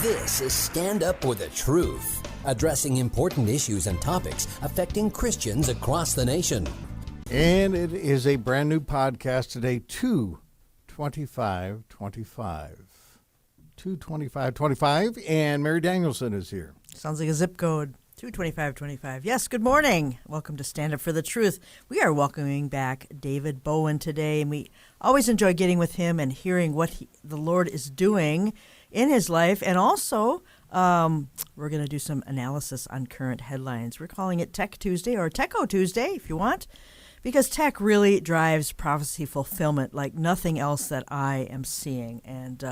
This is Stand Up for the Truth, addressing important issues and topics affecting Christians across the nation. And it is a brand new podcast today, 22525. 22525, and Mary Danielson is here. Sounds like a zip code. 22525. Yes, good morning. Welcome to Stand Up for the Truth. We are welcoming back David Bowen today, and we always enjoy getting with him and hearing what the Lord is doing in his life. And also, we're going to do some analysis on current headlines. We're calling it Tech Tuesday, or Techo Tuesday, if you want, because tech really drives prophecy fulfillment like nothing else that I am seeing. And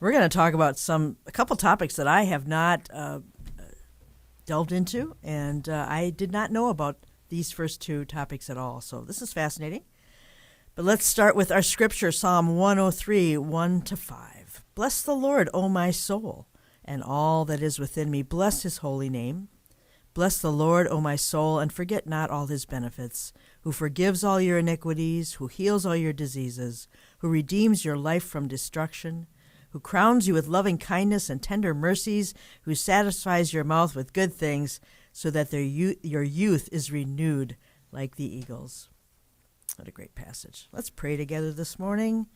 we're going to talk about a couple topics that I have not delved into, and I did not know about these first two topics at all. So this is fascinating. But let's start with our scripture, Psalm 103, 1-5. Bless the Lord, O my soul, and all that is within me. Bless his holy name. Bless the Lord, O my soul, and forget not all his benefits, who forgives all your iniquities, who heals all your diseases, who redeems your life from destruction, who crowns you with loving kindness and tender mercies, who satisfies your mouth with good things, so that your youth is renewed like the eagles. What a great passage. Let's pray together this morning.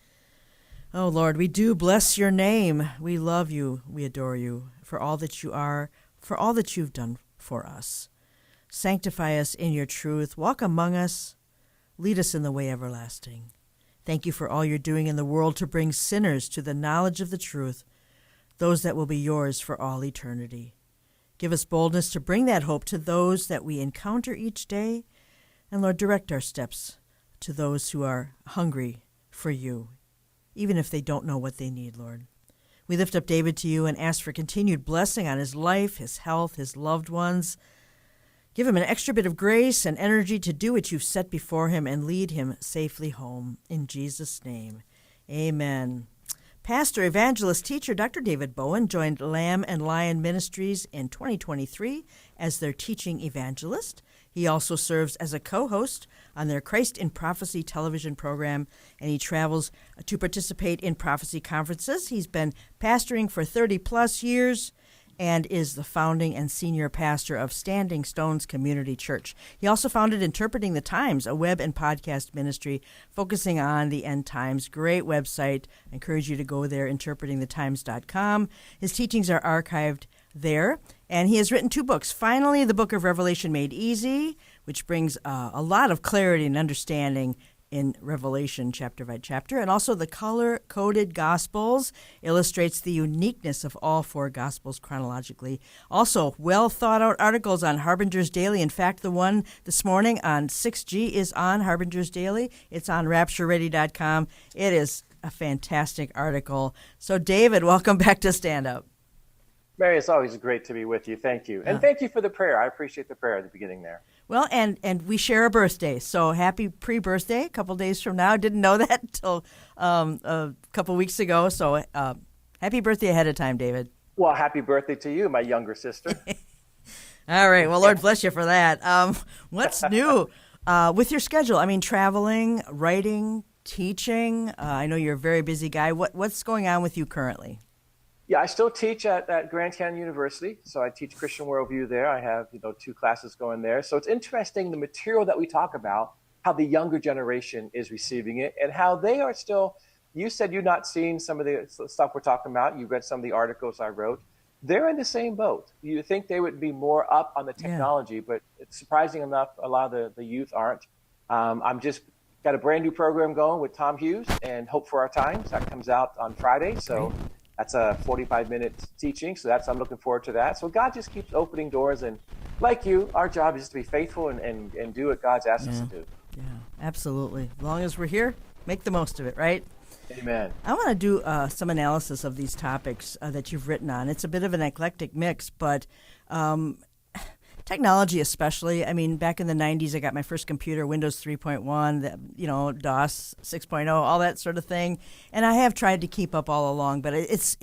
Oh, Lord, we do bless your name. We love you. We adore you for all that you are, for all that you've done for us. Sanctify us in your truth. Walk among us. Lead us in the way everlasting. Thank you for all you're doing in the world to bring sinners to the knowledge of the truth, those that will be yours for all eternity. Give us boldness to bring that hope to those that we encounter each day. And Lord, direct our steps to those who are hungry for you, even if they don't know what they need, Lord. We lift up David to you and ask for continued blessing on his life, his health, his loved ones. Give him an extra bit of grace and energy to do what you've set before him and lead him safely home. In Jesus' name, amen. Pastor, evangelist, teacher Dr. David Bowen joined Lamb and Lion Ministries in 2023 as their teaching evangelist. He also serves as a co-host on their Christ in Prophecy television program, and he travels to participate in prophecy conferences. He's been pastoring for 30-plus years and is the founding and senior pastor of Standing Stones Community Church. He also founded Interpreting the Times, a web and podcast ministry focusing on the end times. Great website. I encourage you to go there, interpretingthetimes.com. His teachings are archived there, and he has written 2 books. Finally, the Book of Revelation Made Easy, which brings a lot of clarity and understanding in Revelation chapter by chapter, and also the color-coded Gospels illustrates the uniqueness of all 4 Gospels chronologically. Also, well-thought-out articles on Harbinger's Daily. In fact, the one this morning on 6G is on Harbinger's Daily. It's on RaptureReady.com. It is a fantastic article. So, David, welcome back to Stand Up. Mary, it's always great to be with you. Thank you. And thank you for the prayer. I appreciate the prayer at the beginning there. Well, and we share a birthday, so happy pre-birthday a couple days from now. Didn't know that until a couple weeks ago, so happy birthday ahead of time, David. Well, happy birthday to you, my younger sister. All right. Well, Lord bless you for that. What's new with your schedule? I mean, traveling, writing, teaching. I know you're a very busy guy. What's going on with you currently? Yeah, I still teach at Grand Canyon University, so I teach Christian worldview there. I have 2 classes going there. So it's interesting, the material that we talk about, how the younger generation is receiving it, and how they are still. You said you've not seen some of the stuff we're talking about. You read some of the articles I wrote. They're in the same boat. You think they would be more up on the technology, but it's surprising enough, a lot of the youth aren't. I'm just got a brand new program going with Tom Hughes and Hope for Our Times. That comes out on Friday, so. Great. That's a 45-minute teaching, so I'm looking forward to that. So God just keeps opening doors, and like you, our job is just to be faithful and do what God's asked us to do. Yeah, absolutely. As long as we're here, make the most of it, right? Amen. I want to do some analysis of these topics that you've written on. It's a bit of an eclectic mix, but technology especially. I mean, back in the 90s, I got my first computer, Windows 3.1, DOS 6.0, all that sort of thing. And I have tried to keep up all along, but it's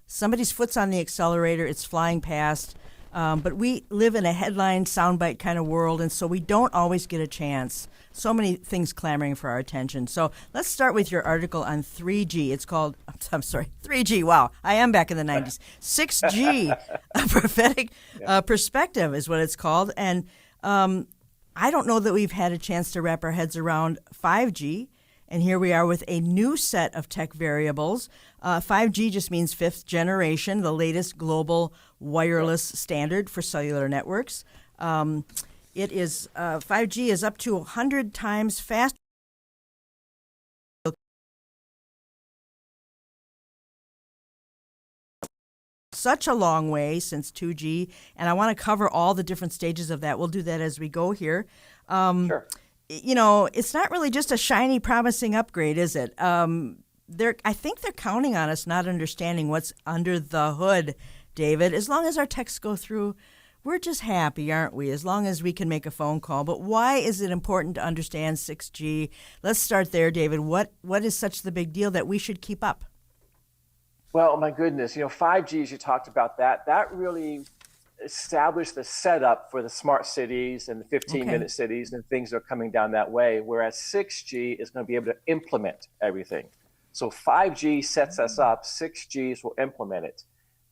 somebody's foot's on the accelerator. It's flying past. But we live in a headline soundbite kind of world, and so we don't always get a chance. So many things clamoring for our attention. So let's start with your article on 3G. It's called, I'm sorry, 3G. Wow, I am back in the 90s. 6G, a prophetic perspective is what it's called. And I don't know that we've had a chance to wrap our heads around 5G. And here we are with a new set of tech variables. 5G just means fifth generation, the latest global wireless standard for cellular networks. 5G is up to 100 times faster. Such a long way since 2G, and I want to cover all the different stages of that. We'll do that as we go here. Sure. You know, it's not really just a shiny, promising upgrade, is it? I think they're counting on us not understanding what's under the hood, David. As long as our texts go through, we're just happy, aren't we? As long as we can make a phone call. But why is it important to understand 6G? Let's start there, David. What is such the big deal that we should keep up? Well, my goodness, 5G, as you talked about that really established the setup for the smart cities and the 15-minute cities and things that are coming down that way, whereas 6G is going to be able to implement everything. So 5G sets us up, 6Gs will implement it.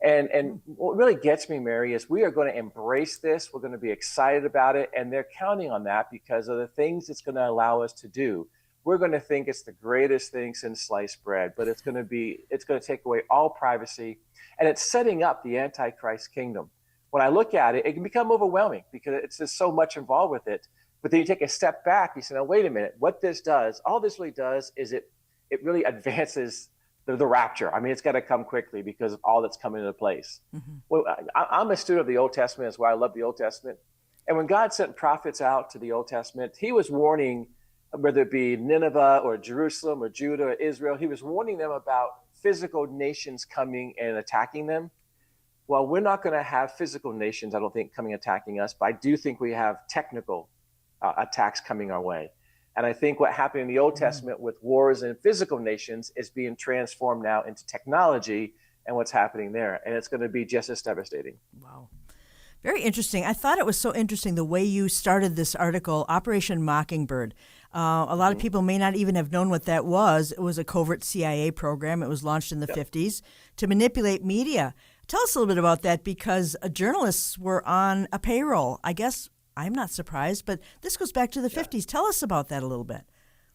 And what really gets me, Mary, is we are going to embrace this. We're going to be excited about it, and they're counting on that because of the things it's going to allow us to do. We're going to think it's the greatest thing since sliced bread, but it's going to take away all privacy, and it's setting up the Antichrist kingdom. When I look at it, it can become overwhelming because it's just so much involved with it. But then you take a step back, you say, now, wait a minute, what this does, all this really does is it really advances the rapture. I mean, it's got to come quickly because of all that's coming into place. Mm-hmm. Well, I'm a student of the Old Testament. That's why I love the Old Testament. And when God sent prophets out to the Old Testament, he was warning, whether it be Nineveh or Jerusalem or Judah or Israel, he was warning them about physical nations coming and attacking them. Well, we're not going to have physical nations, I don't think, coming attacking us, but I do think we have technical attacks coming our way. And I think what happened in the Old Testament with wars and physical nations is being transformed now into technology and what's happening there. And it's going to be just as devastating. Wow. Very interesting. I thought it was so interesting the way you started this article, Operation Mockingbird. A lot of people may not even have known what that was. It was a covert CIA program. It was launched in the 50s to manipulate media. Tell us a little bit about that because journalists were on a payroll. I guess I'm not surprised, but this goes back to the 50s. Tell us about that a little bit.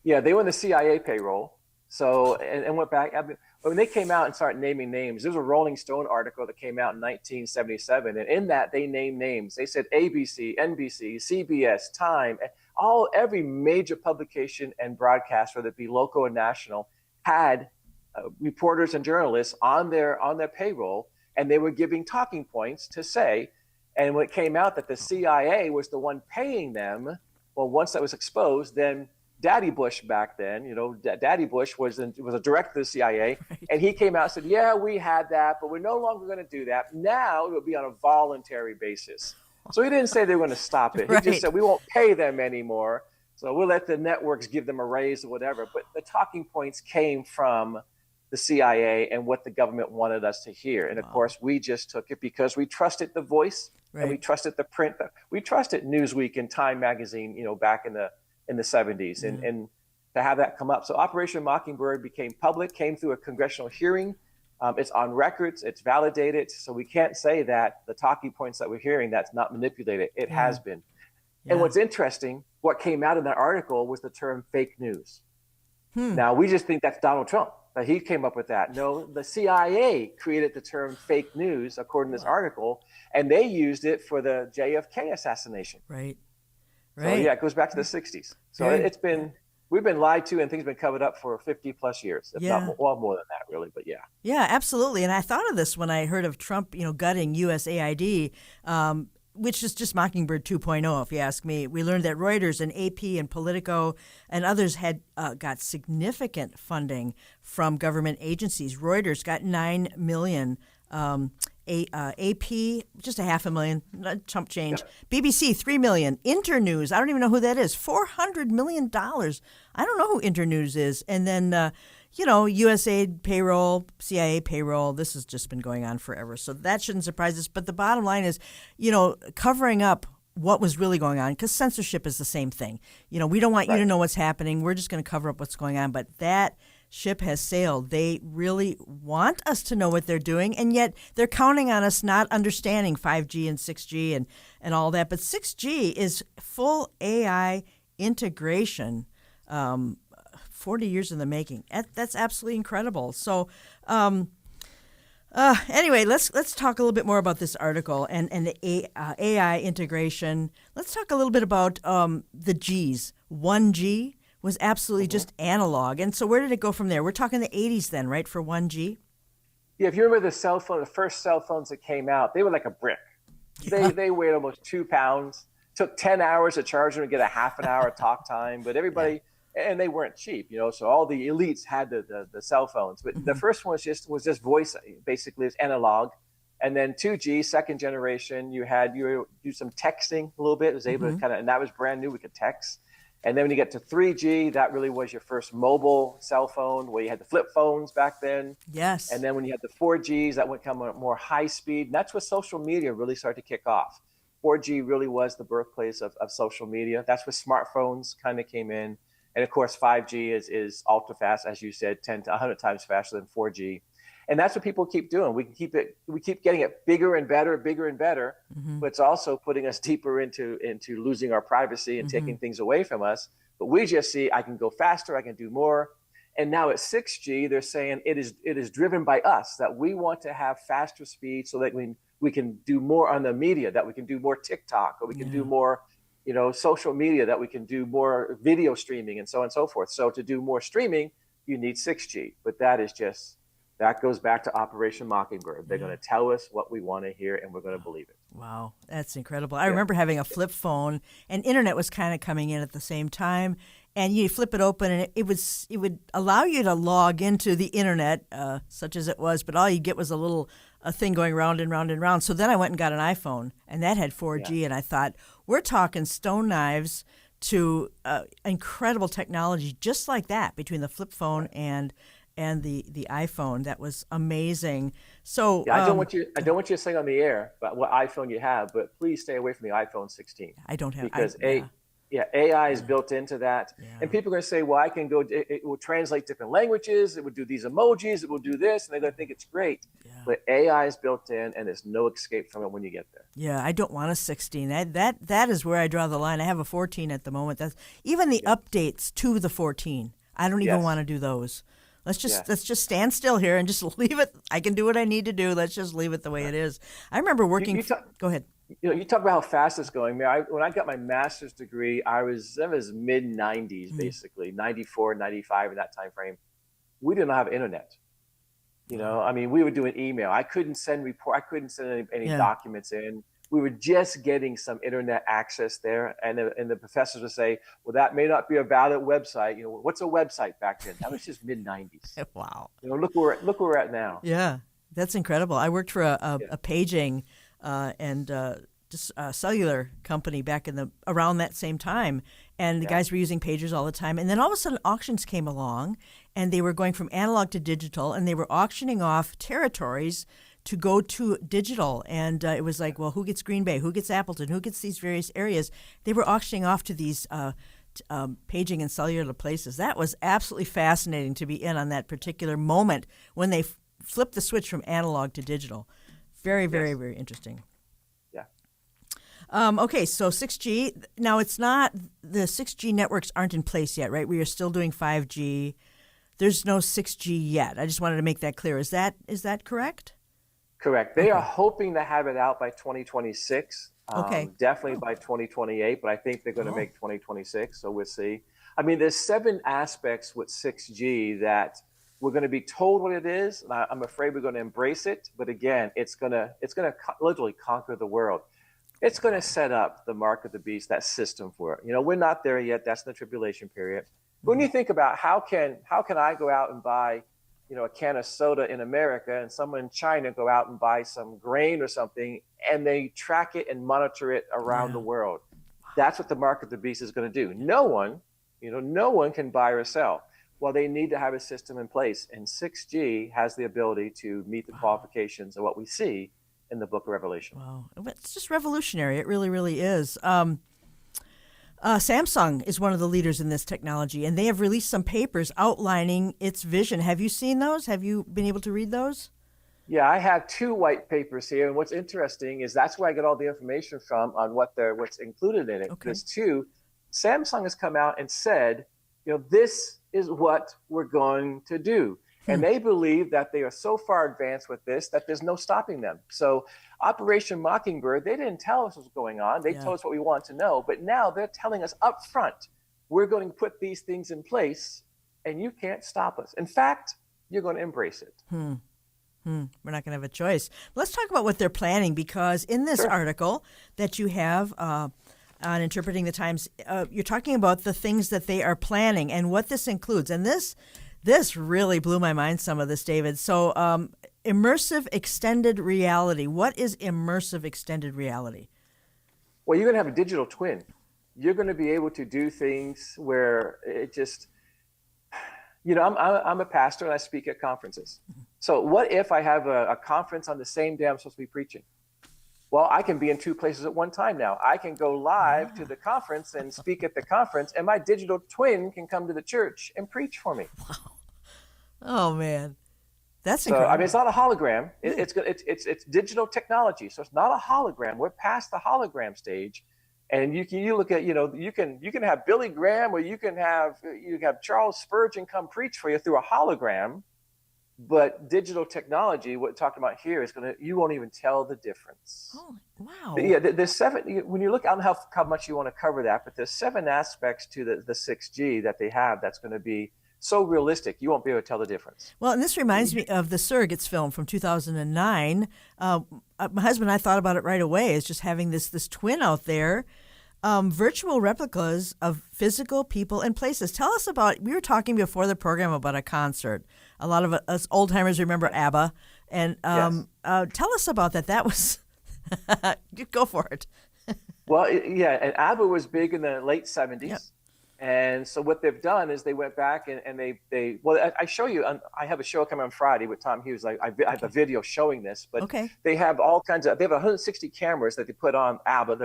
Yeah, they were on the CIA payroll. So, and went back. When they came out and started naming names, there was a Rolling Stone article that came out in 1977. And in that, they named names. They said ABC, NBC, CBS, Time, every major publication and broadcast, whether it be local or national, had reporters and journalists on their payroll. And they were giving talking points to say, and when it came out that the CIA was the one paying them, well, once that was exposed, then Daddy Bush back then, Daddy Bush was a director of the CIA, right. And he came out and said, yeah, we had that, but we're no longer going to do that. Now it will be on a voluntary basis. So he didn't say they were going to stop it. Right. He just said, we won't pay them anymore. So we'll let the networks give them a raise or whatever. But the talking points came from the CIA and what the government wanted us to hear. And of course, we just took it because we trusted the voice, right. And we trusted the print. We trusted Newsweek and Time magazine, back in the 70s, mm-hmm. and to have that come up. So Operation Mockingbird became public, came through a congressional hearing. It's on records, it's validated. So we can't say that the talking points that we're hearing, that's not manipulated. It has been. Yeah. And what's interesting, what came out in that article was the term fake news. Now, we just think that's Donald Trump, that he came up with that. No, the CIA created the term fake news, according to this article, and they used it for the JFK assassination. Right. So, yeah, it goes back to the 60s. So we've been lied to and things have been covered up for 50 plus years. If not more than that, really, but yeah. Yeah, absolutely. And I thought of this when I heard of Trump, gutting USAID, which is just Mockingbird 2.0, if you ask me. We learned that Reuters and AP and Politico and others had got significant funding from government agencies. Reuters got $9 million. AP, just $500,000, chump change. Yeah. BBC, $3 million. Internews, I don't even know who that is. $400 million. I don't know who Internews is. And then USAID payroll, CIA payroll. This has just been going on forever. So that shouldn't surprise us. But the bottom line is, covering up what was really going on, because censorship is the same thing. We don't want you to know what's happening. We're just going to cover up what's going on. But that ship has sailed. They really want us to know what they're doing, and yet they're counting on us not understanding 5G and 6G and all that. But 6G is full AI integration, 40 years in the making. That's absolutely incredible. So anyway, let's talk a little bit more about this article and the AI integration. Let's talk a little bit about the Gs. 1G was absolutely just analog. And so where did it go from there? We're talking the 80s then, right, for 1G? Yeah, if you remember the first cell phones that came out, they were like a brick. They weighed almost 2 pounds. Took 10 hours to charge them to get a half an hour talk time. But everybody, and they weren't cheap, so all the elites had the cell phones. But the first one was just voice, basically it's analog. And then 2G, second generation, you do some texting a little bit. It was able to and that was brand new. We could text. And then when you get to 3G, that really was your first mobile cell phone, where you had the flip phones back then. Yes. And then when you had the 4Gs, that would come more high speed. And that's where social media really started to kick off. 4G really was the birthplace of social media. That's where smartphones kind of came in. And of course, 5G is ultra fast, as you said, 10 to 100 times faster than 4G. And that's what people keep doing. We keep getting it bigger and better, but it's also putting us deeper into losing our privacy and taking things away from us. But we just see, I can go faster, I can do more. And now at 6G, they're saying it is driven by us, that we want to have faster speed so that we can do more on the media, that we can do more TikTok, or we can do more, social media, that we can do more video streaming and so on and so forth. So to do more streaming, you need 6G. But that goes back to Operation Mockingbird. They're going to tell us what we want to hear, and we're going to believe it. Wow, that's incredible. I remember having a flip phone, and internet was kind of coming in at the same time. And you flip it open, and it would allow you to log into the internet, such as it was, but all you get was a thing going round and round and round. So then I went and got an iPhone, and that had 4G, and I thought, we're talking stone knives to incredible technology just like that between the flip phone and the iPhone. That was amazing. So I don't want you to say on the air about what iPhone you have, but please stay away from the iPhone 16. I don't have, because AI is built into that. And people are going to say, well, I can go, it will translate different languages, it would do these emojis, it will do this, and they're going to think it's great. But AI is built in, and there's no escape from it when you get there. Yeah, I don't want a 16. That is where I draw the line. I have a 14 at the moment. That's even the updates to the 14. I don't even want to do those. Let's just stand still here and just leave it. I can do what I need to do. Let's just leave it the way it is. I remember working. Go ahead. You talk about how fast it's going. When I got my master's degree, that was mid 90s, basically 94, 95 in that time frame. We didn't have internet. We were doing email. I couldn't send any documents in. We were just getting some internet access there, and the professors would say, "Well, that may not be a valid website. What's a website back then?" That was just mid 90s. Wow. Look where we're at now. Yeah, that's incredible. I worked for a paging and just a cellular company back around that same time, and the guys were using pagers all the time. And then all of a sudden, auctions came along, and they were going from analog to digital, and they were auctioning off territories to go to digital. And it was like, well, who gets Green Bay? Who gets Appleton? Who gets these various areas? They were auctioning off to these paging and cellular places. That was absolutely fascinating to be in on that particular moment when they flipped the switch from analog to digital. Very, very, very interesting. Yeah. Okay, so 6G. Now, it's not, the 6G networks aren't in place yet, right? We are still doing 5G. There's no 6G yet. I just wanted to make that clear. Is that correct? Correct. They are hoping to have it out by 2026. Definitely by 2028, but I think they're going to make 2026, so we'll see. There's 7 aspects with 6G that we're going to be told what it is, and I'm afraid we're going to embrace it. But again, it's going to literally conquer the world. It's going to set up the mark of the beast, that system for it. We're not there yet. That's the tribulation period. But when you think about how can I go out and buy a can of soda in America, and someone in China go out and buy some grain or something, and they track it and monitor it around the world. That's what the mark of the beast is going to do. No one can buy or sell. Well, they need to have a system in place, and 6G has the ability to meet the qualifications of what we see in the book of Revelation. Wow. It's just revolutionary. It really, really is. Samsung is one of the leaders in this technology, and they have released some papers outlining its vision. Have you seen those? Have you been able to read those? Yeah, I have 2 white papers here, and what's interesting is that's where I get all the information from on what's included in it. Okay. There's 2. Samsung has come out and said, this is what we're going to do. And they believe that they are so far advanced with this that there's no stopping them. So Operation Mockingbird, they didn't tell us what's going on. They told us what we want to know. But now they're telling us up front, we're going to put these things in place, and you can't stop us. In fact, you're going to embrace it. We're not going to have a choice. Let's talk about what they're planning, because in this article that you have on Interpreting the Times, you're talking about the things that they are planning and what this includes. And this really blew my mind, some of this, David. So immersive extended reality. What is immersive extended reality? Well, you're going to have a digital twin. You're going to be able to do things where it just, I'm a pastor and I speak at conferences. So what if I have a conference on the same day I'm supposed to be preaching? Well, I can be in 2 places at one time now. I can go live to the conference and speak at the conference, and my digital twin can come to the church and preach for me. Wow. Oh, man. That's incredible. So, I mean, it's not a hologram. It's digital technology. So it's not a hologram. We're past the hologram stage. And you look at, you can have Billy Graham, or you can have Charles Spurgeon come preach for you through a hologram. But digital technology, what we're talking about here, is you won't even tell the difference. Oh, wow. Yeah, there's 7, when you look, I don't know how much you want to cover that, but there's 7 aspects to the 6G that they have that's going to be so realistic, you won't be able to tell the difference. Well, and this reminds me of the Surrogates film from 2009. My husband and I thought about it right away, as just having this twin out there. Virtual replicas of physical people and places. Tell us about, we were talking before the program about a concert. A lot of us old-timers remember ABBA. And tell us about that. That was, go for it. Well, and ABBA was big in the late 70s. Yep. And so what they've done is they went back and I show you, I have a show coming on Friday with Tom Hughes. I have a video showing this, but they have all kinds of, they have 160 cameras that they put on ABBA,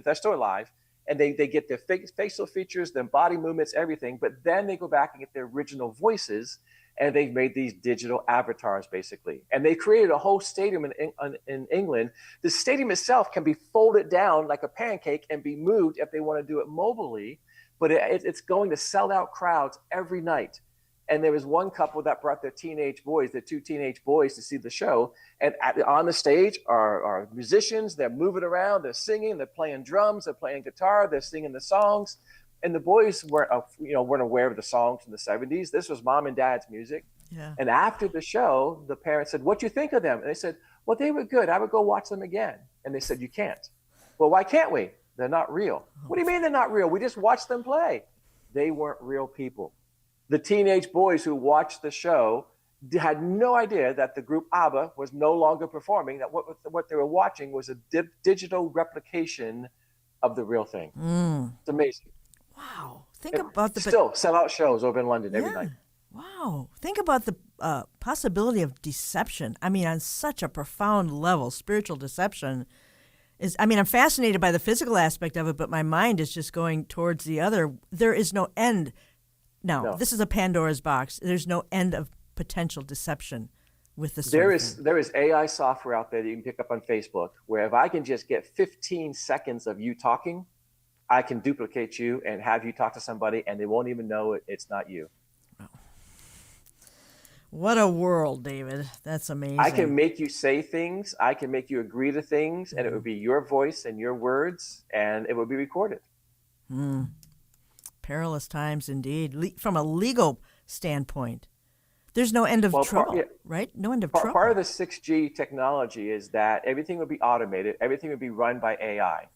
they're still alive, and they get their facial features, their body movements, everything, but then they go back and get their original voices, and they've made these digital avatars, basically. And they created a whole stadium in England. The stadium itself can be folded down like a pancake and be moved if they want to do it mobilely. But it's going to sell out crowds every night. And there was one couple that brought their 2 teenage boys to see the show. And on the stage are musicians. They're moving around. They're singing. They're playing drums. They're playing guitar. They're singing the songs. And the boys weren't aware of the songs from the 70s. This was mom and dad's music. Yeah. And after the show, the parents said, "What do you think of them?" And they said, "Well, they were good. I would go watch them again." And they said, "You can't." "Well, why can't we?" "They're not real." "What do you mean they're not real? We just watched them play." They weren't real people. The teenage boys who watched the show had no idea that the group ABBA was no longer performing, that what they were watching was a digital replication of the real thing. It's amazing. Wow. Think about still sell out shows over in London every night. Wow. Think about the possibility of deception. I mean, on such a profound level, spiritual deception. I'm fascinated by the physical aspect of it, but my mind is just going towards the other. There is no end. No. This is a Pandora's box. There's no end of potential deception with this. There is AI software out there that you can pick up on Facebook, where if I can just get 15 seconds of you talking, I can duplicate you and have you talk to somebody, and they won't even know it's not you. Wow. What a world, David. That's amazing. I can make you say things. I can make you agree to things, and it would be your voice and your words, and it would be recorded. Perilous times indeed. From a legal standpoint, there's no end of trouble, right? No end of trouble. Part of the 6G technology is that everything would be automated. Everything would be run by AI.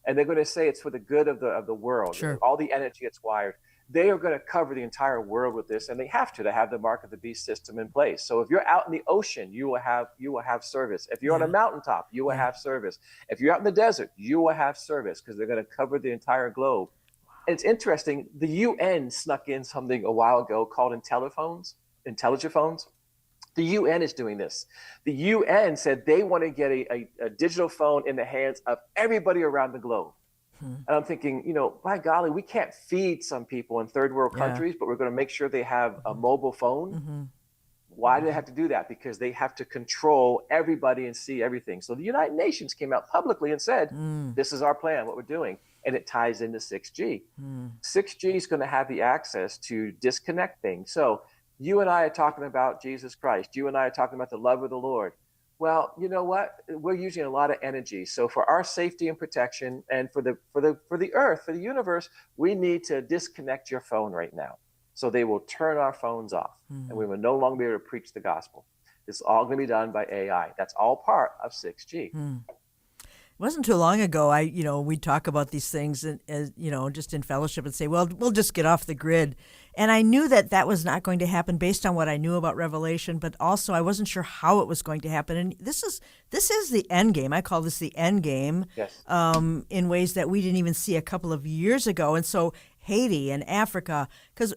And they're going to say it's for the good of the world. Sure. All the energy gets wired. They are going to cover the entire world with this, and they have to have the mark of the beast system in place. So if you're out in the ocean, you will have service. If you're on a mountaintop, you will have service. If you're out in the desert, you will have service, because they're going to cover the entire globe. it's interesting. The UN snuck in something a while ago called IntelliPhones. The UN is doing this. The UN said they want to get a digital phone in the hands of everybody around the globe. And I'm thinking, by golly, we can't feed some people in third world countries, but we're going to make sure they have a mobile phone. Why do they have to do that? Because they have to control everybody and see everything. So the United Nations came out publicly and said, this is our plan, what we're doing. And it ties into 6G. 6G is going to have the access to disconnect things. So you and I are talking about Jesus Christ. You and I are talking about the love of the Lord. Well, you know what? We're using a lot of energy. So for our safety and protection, and for the earth, for the universe, we need to disconnect your phone right now. So they will turn our phones off, and we will no longer be able to preach the gospel. It's all going to be done by AI. That's all part of 6G. It wasn't too long ago, we'd talk about these things and, just in fellowship and say, well, we'll just get off the grid. And I knew that was not going to happen based on what I knew about Revelation, but also I wasn't sure how it was going to happen. And this is the end game. I call this the end game. Yes. In ways that we didn't even see a couple of years ago. And so Haiti and Africa, because,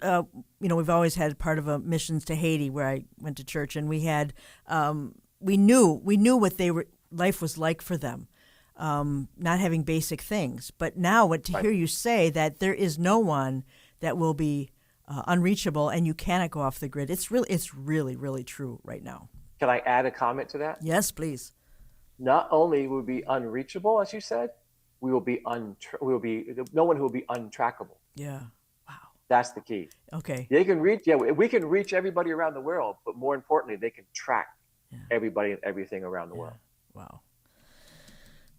we've always had part of a missions to Haiti where I went to church, and we had, we knew what life was like for them. Not having basic things. But now to hear you say that there is no one that will be unreachable and you cannot go off the grid, it's really, really true right now. Can I add a comment to that? Yes, please. Not only will we be unreachable, as you said, no one who will be untrackable. Yeah. Wow. That's the key. Okay. They can reach, we can reach everybody around the world, but more importantly, they can track everybody and everything around the world. Wow.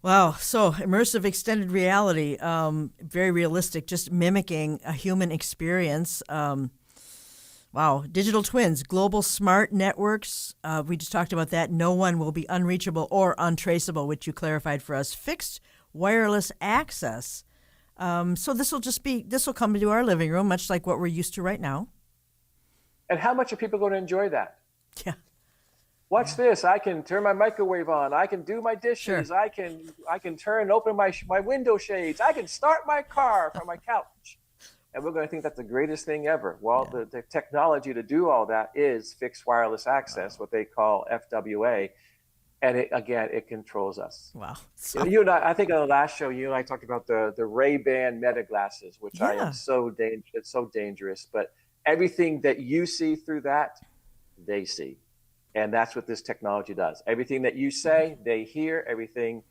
Wow. So immersive extended reality, very realistic, just mimicking a human experience. Wow. Digital twins, global smart networks. We just talked about that. No one will be unreachable or untraceable, which you clarified for us. Fixed wireless access. So this will come into our living room, much like what we're used to right now. And how much are people going to enjoy that? Yeah. Watch this. I can turn my microwave on. I can do my dishes. Sure. I can turn and open my window shades. I can start my car from my couch. And we're going to think that's the greatest thing ever. Well, the technology to do all that is fixed wireless access, what they call FWA. And it controls us. Wow. You and I think on the last show, you and I talked about the Ray-Ban Meta glasses, which I am so dangerous. It's so dangerous. But everything that you see through that, they see. And that's what this technology does. Everything that you say, they hear. Everything.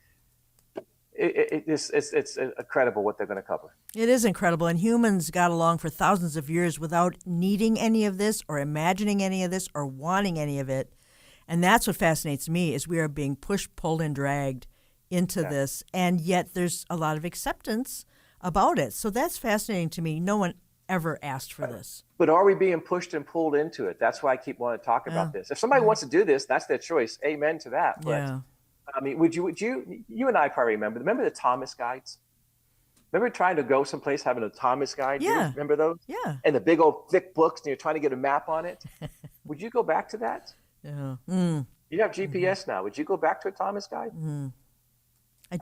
It's incredible what they're going to cover. It is incredible. And humans got along for thousands of years without needing any of this or imagining any of this or wanting any of it. And that's what fascinates me is we are being pushed, pulled, and dragged into this. And yet there's a lot of acceptance about it. So that's fascinating to me. No one ever asked for this. But are we being pushed and pulled into it? That's why I keep wanting to talk about this. If somebody wants to do this, that's their choice. Amen to that. But I mean, would you and I probably remember the Thomas guides? Remember trying to go someplace having a Thomas guide? Yeah. Remember those? Yeah. And the big old thick books, and you're trying to get a map on it. Would you go back to that? Yeah. You have GPS now. Would you go back to a Thomas guide?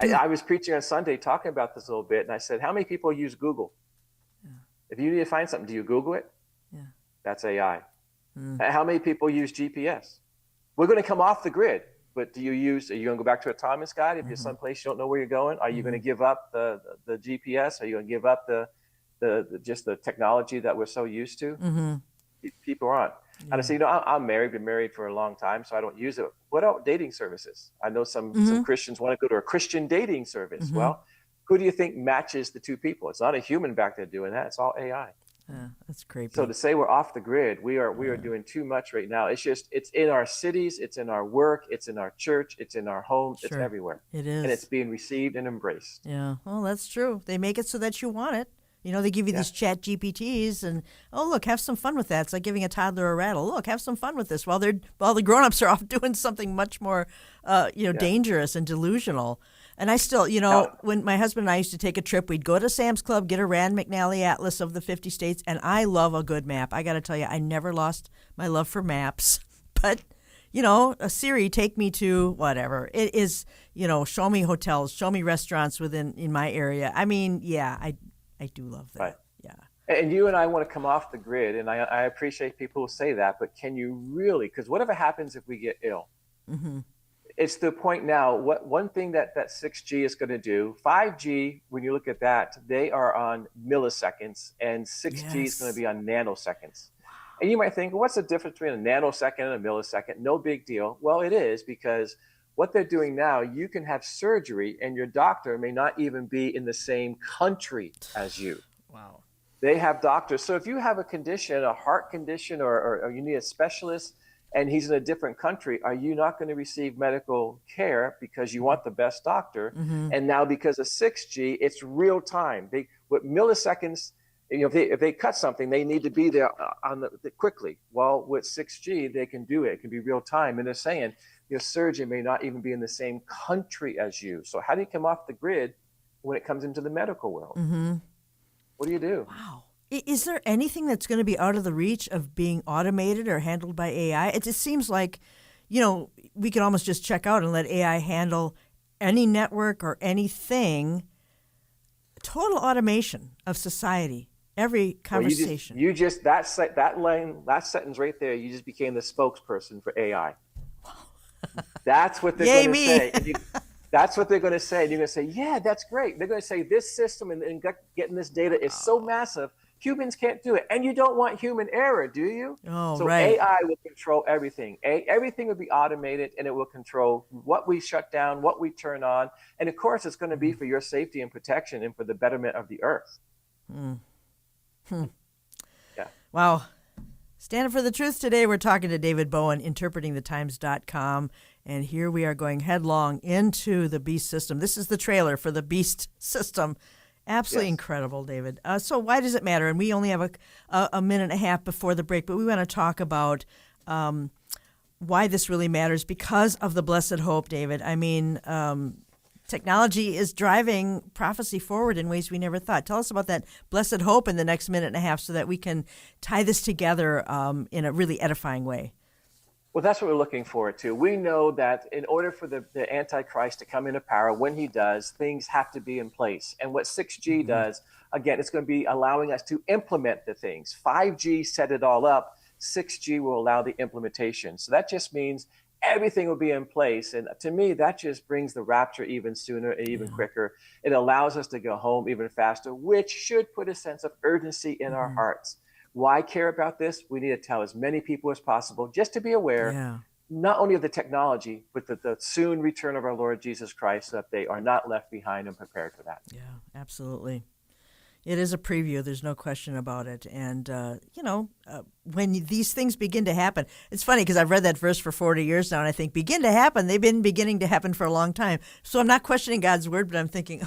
I was preaching on Sunday talking about this a little bit, and I said, how many people use Google? If you need to find something, do you Google it? Yeah. That's AI. How many people use GPS? We're going to come off the grid, but are you going to go back to a Thomas guide if you're someplace you don't know where you're going? Are you going to give up the GPS? Are you going to give up just the technology that we're so used to? People aren't. And I say, I'm married, been married for a long time, so I don't use it. What about dating services? I know some Christians want to go to a Christian dating service. Well, who do you think matches the two people? It's not a human back there doing that. It's all AI. That's creepy. So to say we're off the grid, we are doing too much right now. It's in our cities, it's in our work, it's in our church, it's in our homes, it's everywhere. It is. And it's being received and embraced. Yeah. Well, that's true. They make it so that you want it. They give you these chat GPTs and, oh, look, have some fun with that. It's like giving a toddler a rattle. Look, have some fun with this while the grown-ups are off doing something much more, dangerous and delusional. And I still, when my husband and I used to take a trip, we'd go to Sam's Club, get a Rand McNally Atlas of the 50 states, and I love a good map. I got to tell you, I never lost my love for maps. But, a Siri, take me to whatever. It is, show me hotels, show me restaurants in my area. I mean, I do love that. Right. Yeah. And you and I want to come off the grid, and I appreciate people who say that, but can you really? Because whatever happens if we get ill, Mm-hmm. it's the point now. One thing that 6G is going to do, 5G, when you look at that, they are on milliseconds, and 6G is going to be on nanoseconds. And you might think, what's the difference between a nanosecond and a millisecond? No big deal. Well, it is, because what they're doing now, you can have surgery and your doctor may not even be in the same country as you. Wow. They have doctors. So if you have a condition, a heart condition, or you need a specialist, and he's in a different country, are you not going to receive medical care because you want the best doctor? Mm-hmm. And now because of 6G, it's real time. With milliseconds, if they cut something, they need to be there quickly. Well, with 6G, they can do it. It can be real time. And they're saying your surgeon may not even be in the same country as you. So how do you come off the grid when it comes into the medical world? Mm-hmm. What do you do? Wow. Is there anything that's going to be out of the reach of being automated or handled by AI? It just seems like, we could almost just check out and let AI handle any network or anything. Total automation of society, every conversation. Well, you just that sentence right there, you just became the spokesperson for AI. That's what they're going to say. That's what they're going to say. And you're going to say, yeah, that's great. They're going to say this system and getting this data is so massive, humans can't do it. And you don't want human error, do you? Oh, so right. AI will control everything. Everything will be automated, and it will control what we shut down, what we turn on. And of course, it's going to be for your safety and protection and for the betterment of the earth. Yeah. Wow. Standing for the truth today, we're talking to David Bowen, interpretingthetimes.com. And here we are going headlong into the beast system. This is the trailer for the beast system. Absolutely incredible, David. So why does it matter? And we only have a minute and a half before the break, but we want to talk about why this really matters because of the blessed hope, David. I mean, technology is driving prophecy forward in ways we never thought. Tell us about that blessed hope in the next minute and a half so that we can tie this together in a really edifying way. Well, that's what we're looking forward to. We know that in order for the Antichrist to come into power, when he does, things have to be in place. And what 6G does, again, it's going to be allowing us to implement the things. 5G set it all up. 6G will allow the implementation. So that just means everything will be in place. And to me, that just brings the rapture even sooner and even quicker. It allows us to go home even faster, which should put a sense of urgency in our hearts. Why care about this? We need to tell as many people as possible just to be aware, not only of the technology, but the soon return of our Lord Jesus Christ, so that they are not left behind and prepared for that. Yeah, absolutely. It is a preview. There's no question about it. And, when these things begin to happen, it's funny because I've read that verse for 40 years now, and I think begin to happen. They've been beginning to happen for a long time. So I'm not questioning God's word, but I'm thinking,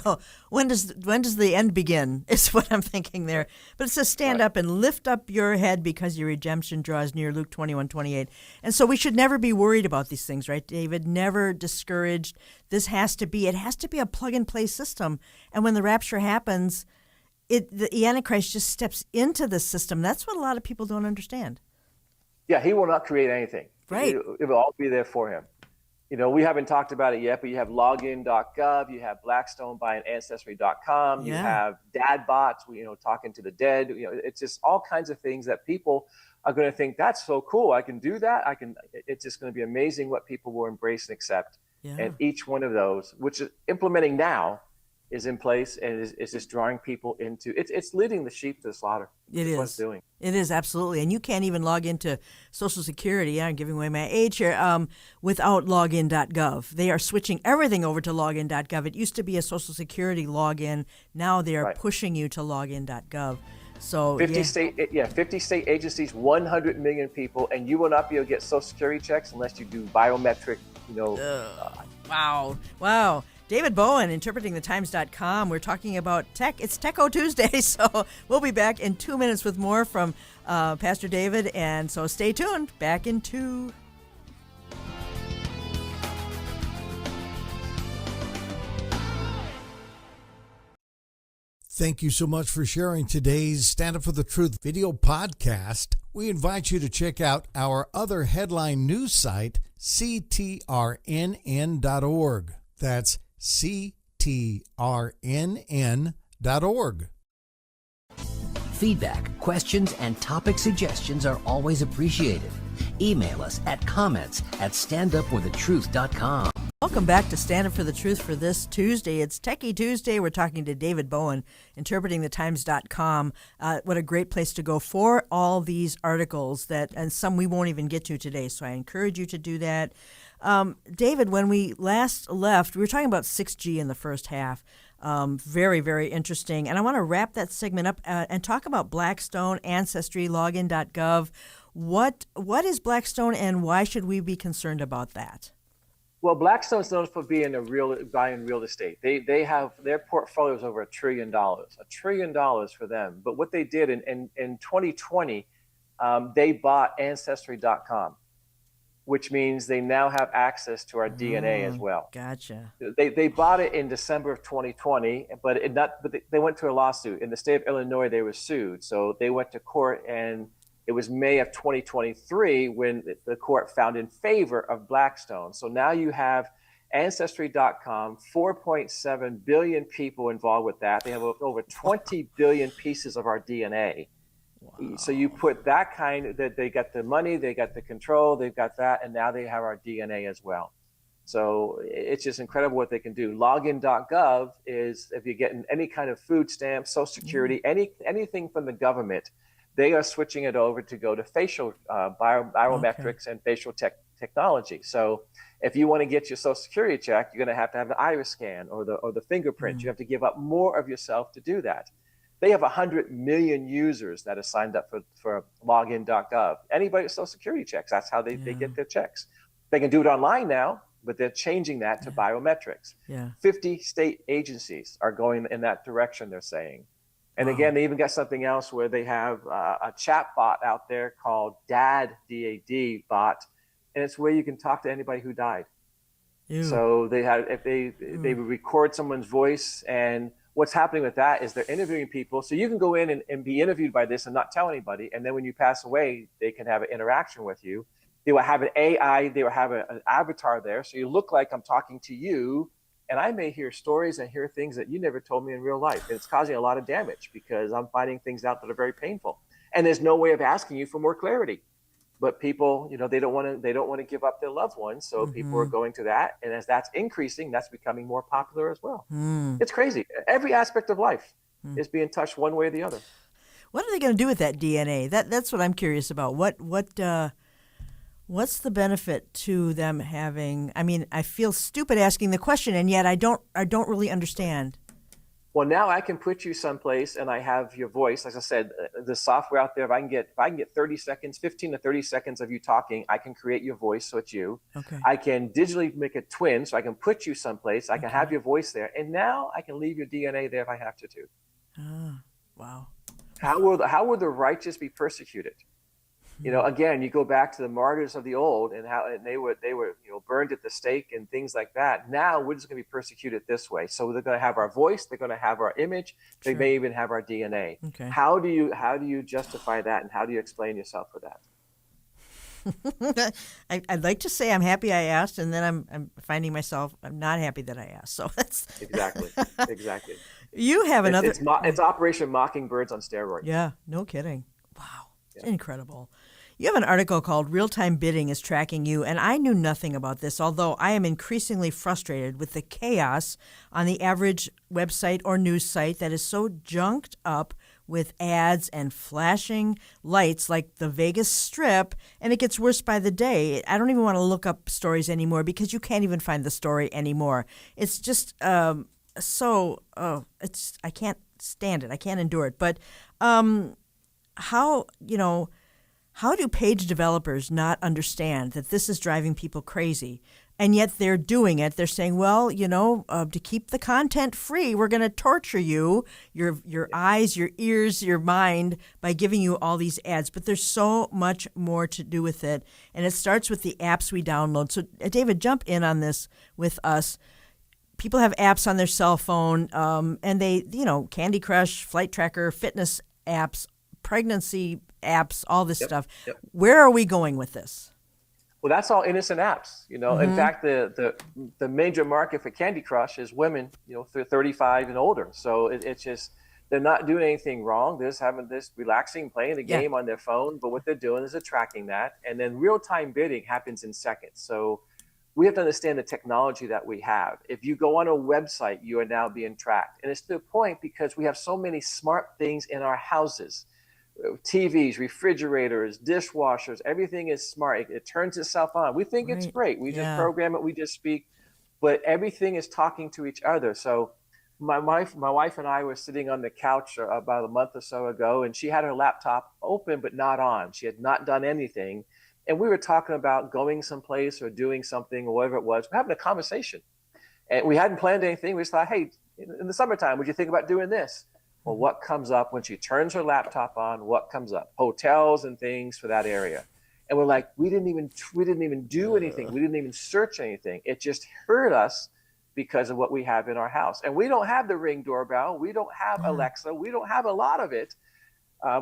when does the end begin is what I'm thinking there. But it says, stand up and lift up your head because your redemption draws near, Luke 21:28. And so we should never be worried about these things, right, David? Never discouraged. It has to be a plug-and-play system. And when the rapture happens, the Antichrist just steps into the system. That's what a lot of people don't understand. Yeah, he will not create anything. Right. It will all be there for him. We haven't talked about it yet, but you have Login.gov, you have Blackstone buying Ancestry.com, you have dad bots, talking to the dead. It's just all kinds of things that people are going to think, that's so cool. I can do that. It's just going to be amazing what people will embrace and accept. Yeah. And each one of those, which is implementing now, is in place and is just drawing people into it's leading the sheep to the slaughter. That's what it's doing. It is, absolutely. And you can't even log into Social Security, I'm giving away my age here, without Login.gov. They are switching everything over to Login.gov. It used to be a Social Security login. Now they are pushing you to Login.gov. So 50 state agencies, 100 million people, and you will not be able to get Social Security checks unless you do biometric, Wow. David Bowen, interpretingthetimes.com. We're talking about tech. It's Techo Tuesday, so we'll be back in 2 minutes with more from Pastor David. And so stay tuned. Back in 2. Thank you so much for sharing today's Stand Up for the Truth video podcast. We invite you to check out our other headline news site, ctrnn.org. That's ctrnn.org. Feedback, questions, and topic suggestions are always appreciated. Email us at comments@standupforthetruth.com. Welcome back to Stand Up for the Truth for this Tuesday. It's Techie Tuesday. We're talking to David Bowen, interpretingthetimes.com. What a great place to go for all these articles and some we won't even get to today. So I encourage you to do that. David, when we last left, we were talking about 6G in the first half. Very, very interesting. And I want to wrap that segment up and talk about Blackstone, Ancestry, Login.gov. What is Blackstone and why should we be concerned about that? Well, Blackstone's known for buying real estate. They have their portfolios over $1 trillion for them. But what they did in 2020, they bought Ancestry.com, which means they now have access to our DNA as well. Gotcha. They bought it in December of 2020, but they went to a lawsuit. In the state of Illinois, they were sued. So they went to court, and it was May of 2023 when the court found in favor of Blackstone. So now you have Ancestry.com, 4.7 billion people involved with that. They have over 20 billion pieces of our DNA. Wow. So you put that that they got the money, they got the control, they've got that, and now they have our DNA as well. So it's just incredible what they can do. Login.gov is if you're getting any kind of food stamps, Social Security, anything from the government, they are switching it over to go to facial biometrics and facial technology. So if you want to get your Social Security check, you're going to have an iris scan or the fingerprint. You have to give up more of yourself to do that. They have 100 million users that are signed up for Login.gov. Anybody with Social Security checks, that's how they get their checks. They can do it online now, but they're changing that to biometrics. 50 state agencies are going in that direction, they're saying. And again, they even got something else where they have a chat bot out there called DAD, D-A-D bot, and it's where you can talk to anybody who died. Ew. So they would record someone's voice, and what's happening with that is they're interviewing people. So you can go in and be interviewed by this and not tell anybody, and then when you pass away, they can have an interaction with you. They will have an AI, they will have an avatar there, so you look like I'm talking to you. And I may hear stories and hear things that you never told me in real life. And it's causing a lot of damage because I'm finding things out that are very painful. And there's no way of asking you for more clarity. But people, they don't want to give up their loved ones. So people are going to that. And as that's increasing, that's becoming more popular as well. It's crazy. Every aspect of life is being touched one way or the other. What are they going to do with that DNA? That's what I'm curious about. What's the benefit to them having? I mean, I feel stupid asking the question, and yet I don't really understand. Well, now I can put you someplace, and I have your voice. As I said, the software out there, if I can get 30 seconds, 15 to 30 seconds of you talking, I can create your voice, so it's you. Okay. I can digitally make a twin, so I can put you someplace. I can have your voice there, and now I can leave your DNA there if I have to. Wow. How will the righteous be persecuted? Again, you go back to the martyrs of the old and how they were burned at the stake and things like that. Now we're just going to be persecuted this way. So they're going to have our voice, they're going to have our image, they may even have our DNA. Okay. How do you justify that, and how do you explain yourself for that? I'd like to say I'm happy I asked, and then I'm finding myself I'm not happy that I asked. So that's exactly. You have another. It's Operation Mockingbirds on steroids. Yeah, no kidding. Wow, it's incredible. You have an article called Real-Time Bidding is Tracking You, and I knew nothing about this, although I am increasingly frustrated with the chaos on the average website or news site that is so junked up with ads and flashing lights like the Vegas Strip, and it gets worse by the day. I don't even want to look up stories anymore because you can't even find the story anymore. It's just I can't stand it. I can't endure it. But how do page developers not understand that this is driving people crazy? And yet they're doing it. They're saying, well, to keep the content free, we're going to torture you, your eyes, your ears, your mind by giving you all these ads. But there's so much more to do with it. And it starts with the apps we download. So, David, jump in on this with us. People have apps on their cell phone, and they, Candy Crush, Flight Tracker, fitness apps, pregnancy apps, all this stuff. Yep. Where are we going with this? Well, that's all innocent apps. In fact, the major market for Candy Crush is women, 35 and older. So it's just They're not doing anything wrong. They're just having this relaxing, playing the game on their phone. But what they're doing is attracting that. And then real-time bidding happens in seconds. So we have to understand the technology that we have. If you go on a website, you are now being tracked. And it's to the point because we have so many smart things in our houses. TVs, refrigerators, dishwashers, everything is smart. It turns itself on. We think it's great. We just program it, we just speak, but everything is talking to each other. So my wife and I were sitting on the couch about a month or so ago, and she had her laptop open but not on. She had not done anything. And we were talking about going someplace or doing something or whatever it was. We're having a conversation. And we hadn't planned anything. We just thought, hey, in the summertime, would you think about doing this? Well, what comes up when she turns her laptop on? What comes up? Hotels and things for that area. And we're like, we didn't even do anything. We didn't even search anything. It just hurt us because of what we have in our house. And we don't have the Ring doorbell. We don't have Alexa. We don't have a lot of it.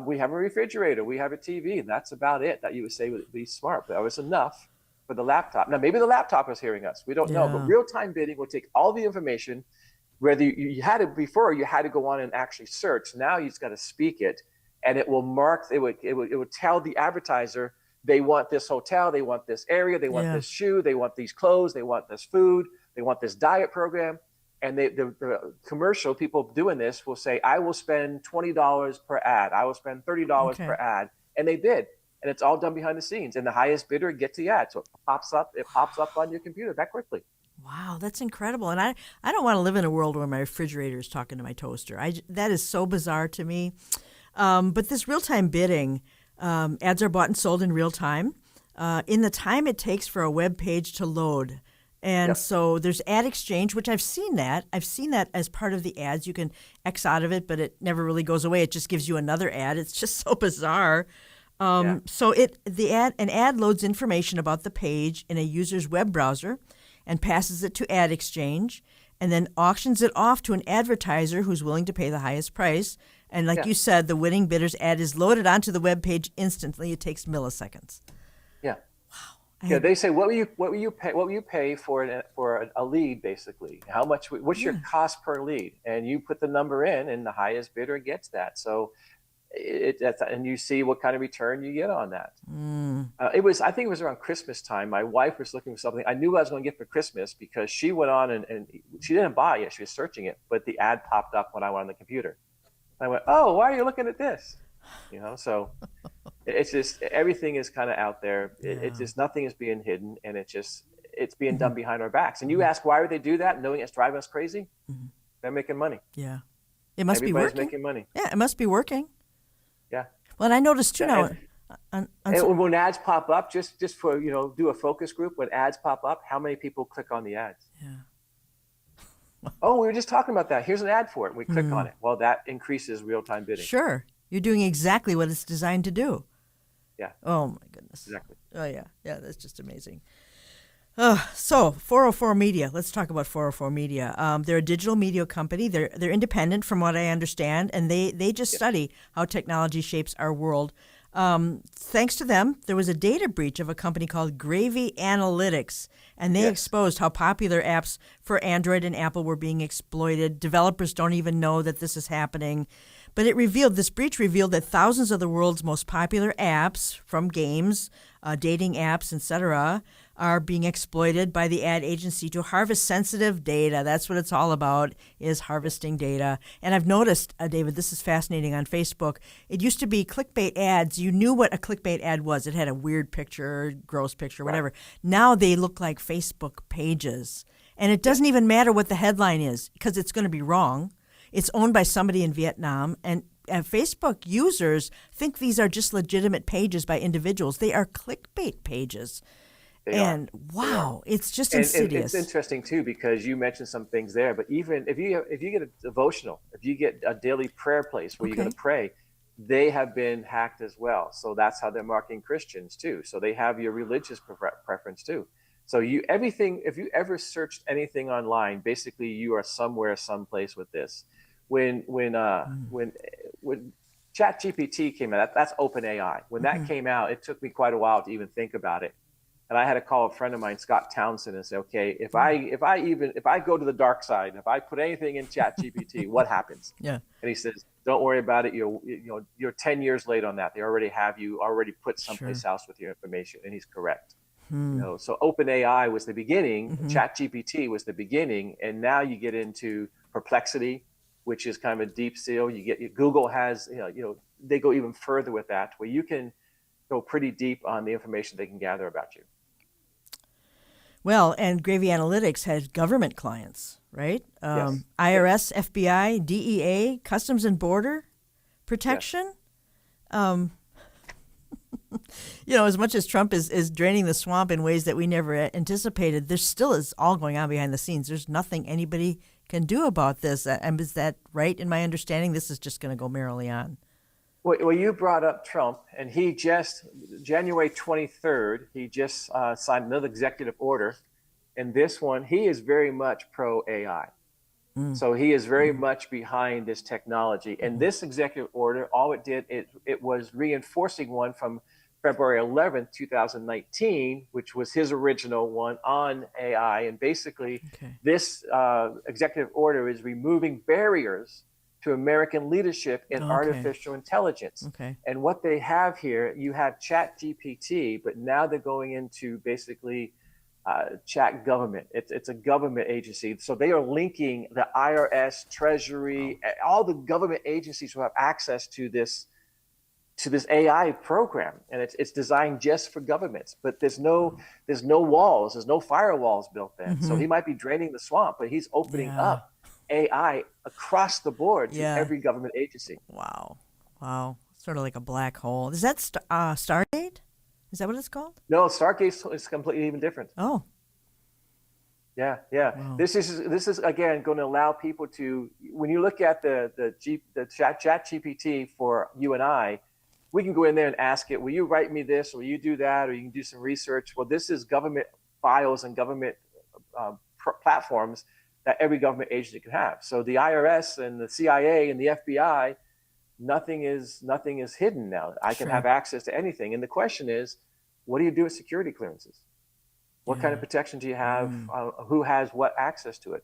We have a refrigerator. We have a TV. And that's about it that you would say would be smart. But that was enough for the laptop. Now, maybe the laptop was hearing us. We don't know. But real-time bidding will take all the information. Whether you had it before, you had to go on and actually search. Now you just got to speak it, and it will mark. It would tell the advertiser they want this hotel, they want this area, they want this shoe, they want these clothes, they want this food, they want this diet program, and the commercial people doing this will say, I will spend $20 per ad, I will spend $30 per ad, and they did, and it's all done behind the scenes, and the highest bidder gets the ad, so it pops up on your computer that quickly. Wow, that's incredible. And I don't want to live in a world where my refrigerator is talking to my toaster. That is so bizarre to me. But this real-time bidding, ads are bought and sold in real time, in the time it takes for a web page to load. And so there's ad exchange, which I've seen that. I've seen that as part of the ads. You can X out of it, but it never really goes away. It just gives you another ad. It's just so bizarre. So an ad loads information about the page in a user's web browser and passes it to ad exchange, and then auctions it off to an advertiser who's willing to pay the highest price. And like you said, the winning bidder's ad is loaded onto the web page instantly. It takes milliseconds. Yeah. Wow. They say, what will you pay for a lead, basically? How much? What's your cost per lead? And you put the number in, and the highest bidder gets that. So and you see what kind of return you get on that. I think it was around Christmas time. My wife was looking for something I knew I was going to get for Christmas because she went on and she didn't buy it yet. She was searching it, but the ad popped up when I went on the computer. I went, oh, why are you looking at this? So it's just, everything is kind of out there. It's just, nothing is being hidden, and it's being done behind our backs. And you ask, why would they do that, knowing it's driving us crazy? They're making money. Yeah. It must be working. Everybody's making money. Yeah, it must be working. Yeah. Well, and I noticed too now. And when ads pop up, just for, do a focus group, when ads pop up, how many people click on the ads? Yeah. Oh, we were just talking about that. Here's an ad for it. We click on it. Well, that increases real-time bidding. Sure. You're doing exactly what it's designed to do. Yeah. Oh, my goodness. Exactly. Oh, yeah. Yeah, that's just amazing. So 404 Media. Let's talk about 404 Media. They're a digital media company. They're independent, from what I understand, and they just study how technology shapes our world. Thanks to them, there was a data breach of a company called Gravy Analytics, and they exposed how popular apps for Android and Apple were being exploited. Developers don't even know that this is happening. But this breach revealed that thousands of the world's most popular apps, from games, dating apps, etc., are being exploited by the ad agency to harvest sensitive data. That's what it's all about, is harvesting data. And I've noticed, David, this is fascinating on Facebook. It used to be clickbait ads. You knew what a clickbait ad was. It had a weird picture, gross picture, whatever. Now they look like Facebook pages. And it doesn't even matter what the headline is, because it's going to be wrong. It's owned by somebody in Vietnam, and Facebook users think these are just legitimate pages by individuals. They are clickbait pages. Wow, it's just insidious. And it's interesting too, because you mentioned some things there. But even if you get a devotional, if you get a daily prayer place where you're going to pray, they have been hacked as well. So that's how they're marking Christians too. So they have your religious preference too. So if you ever searched anything online, basically you are someplace with this. When ChatGPT came out, that's OpenAI. When that came out, it took me quite a while to even think about it. And I had to call a friend of mine, Scott Townsend, and say, okay, if I go to the dark side, if I put anything in ChatGPT, what happens? Yeah. And he says, don't worry about it. You're 10 years late on that. They already have you already put someplace else with your information. And he's correct. So OpenAI was the beginning, ChatGPT was the beginning, and now you get into Perplexity, which is kind of a deep seal. Google has, they go even further with that, where you can go pretty deep on the information they can gather about you. Well, and Gravy Analytics has government clients, right? Yes. IRS, FBI, DEA, Customs and Border Protection. Yes. As much as Trump is draining the swamp in ways that we never anticipated, there still is all going on behind the scenes. There's nothing anybody can do about this. And is that right in my understanding? This is just going to go merrily on. Well, you brought up Trump, and he just, January 23rd, he just signed another executive order. And this one, he is very much pro-AI. So he is very much behind this technology. And this executive order, all it did, it was reinforcing one from February 11th, 2019, which was his original one on AI. And basically, this executive order is removing barriers to American leadership in artificial intelligence. And what they have here, you have ChatGPT, but now they're going into basically chat government. It's a government agency. So they are linking the IRS, Treasury, all the government agencies who have access to this AI program. And it's designed just for governments, but there's no walls, there's no firewalls built in. So he might be draining the swamp, but he's opening up AI across the board to every government agency. Wow. Sort of like a black hole. Is that Stargate? Is that what it's called? No, Stargate is completely even different. Oh. Yeah. Wow. This is again going to allow people to, when you look at the chat GPT for you and I, we can go in there and ask it, will you write me this, or will you do that, or you can do some research. Well, this is government files and government platforms that every government agency can have. So the IRS and the CIA and the FBI, nothing is hidden now. I can have access to anything. And the question is, what do you do with security clearances? What kind of protection do you have? Who has what access to it?